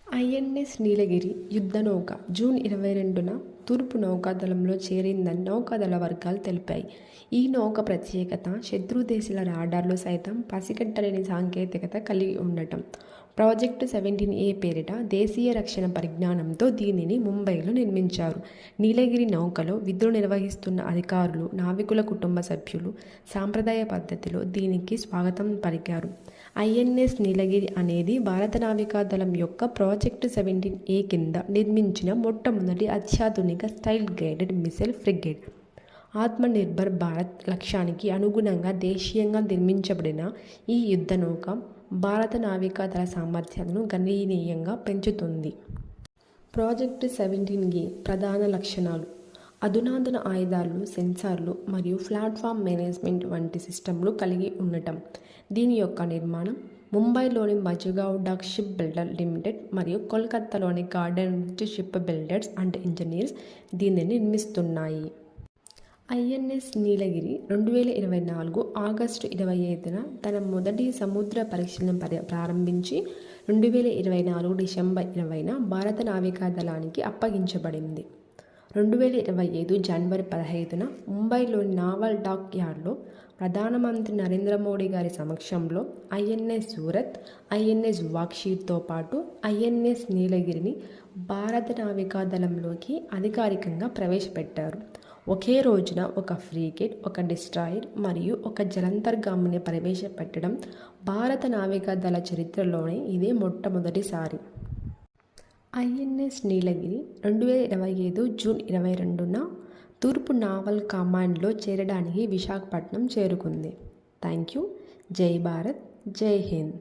INS నీలగిరి యుద్ధనౌక June 22న తూర్పు నౌకాదళంలో చేరిందని నౌకాదళ వర్గాలు తెలిపాయి. ఈ నౌక ప్రత్యేకత శత్రు దేశాల రాడార్లు సైతం పసిగట్టలేని సాంకేతికత కలిగి ఉండటం. ప్రాజెక్టు 17A పేరిట దేశీయ రక్షణ పరిజ్ఞానంతో దీనిని ముంబైలో నిర్మించారు. నీలగిరి నౌకలో విధులు నిర్వహిస్తున్న అధికారులు, నావికుల కుటుంబ సభ్యులు సాంప్రదాయ పద్ధతిలో దీనికి స్వాగతం పలికారు. ఐఎన్ఎస్ నీలగిరి అనేది భారత నావికాదళం యొక్క ప్రాజెక్టు 17A కింద నిర్మించిన మొట్టమొదటి అత్యాధునిక style guided missile frigate. Atmanirbhar Bharat లక్ష్యానికి అనుగుణంగా దేశీయంగా నిర్మించబడిన ఈ యుద్ధనౌక భారత నావికాదళ సామర్థ్యాలను గణనీయంగా పెంచుతుంది. ప్రాజెక్టు 17A ప్రధాన లక్షణాలు: అధునాతన ఆయుధాలు, సెన్సార్లు మరియు ప్లాట్ఫామ్ మేనేజ్మెంట్ వంటి సిస్టమ్లు కలిగి ఉండటం. దీని యొక్క నిర్మాణం ముంబైలోని Mazagon Dock Ship Builder Limited మరియు కోల్కతాలోని Garden Reach Ship Builders and Engineers దీనిని నిర్మిస్తున్నాయి. ఐఎన్ఎస్ నీలగిరి 2024 ఆగస్టు 25న తన మొదటి సముద్ర పరీక్షలను ప్రారంభించి 2024 డిసెంబర్ 20న భారత నావికాదళానికి అప్పగించబడింది. 2025 జనవరి 15న ముంబైలోని నావల్ డాక్ యార్డ్లో ప్రధానమంత్రి నరేంద్ర మోడీ గారి సమక్షంలో ఐఎన్ఎస్ సూరత్, ఐఎన్ఎస్ వాక్షీతో పాటు ఐఎన్ఎస్ నీలగిరిని భారత నావికాదళంలోకి అధికారికంగా ప్రవేశపెట్టారు. ఒకే రోజున ఒక ఫ్రీగేట్, ఒక డిస్ట్రాయర్ మరియు ఒక జలాంతర్గామిని ప్రవేశపెట్టడం భారత నావికాదళ చరిత్రలోనే ఇదే మొట్టమొదటిసారి. ఐఎన్ఎస్ నీలగిరి 2025 జూన్ 22న తూర్పు నావల్ కమాండ్లో చేరడానికి విశాఖపట్నం చేరుకుంది. Thank you. జై భారత్, జై హింద్.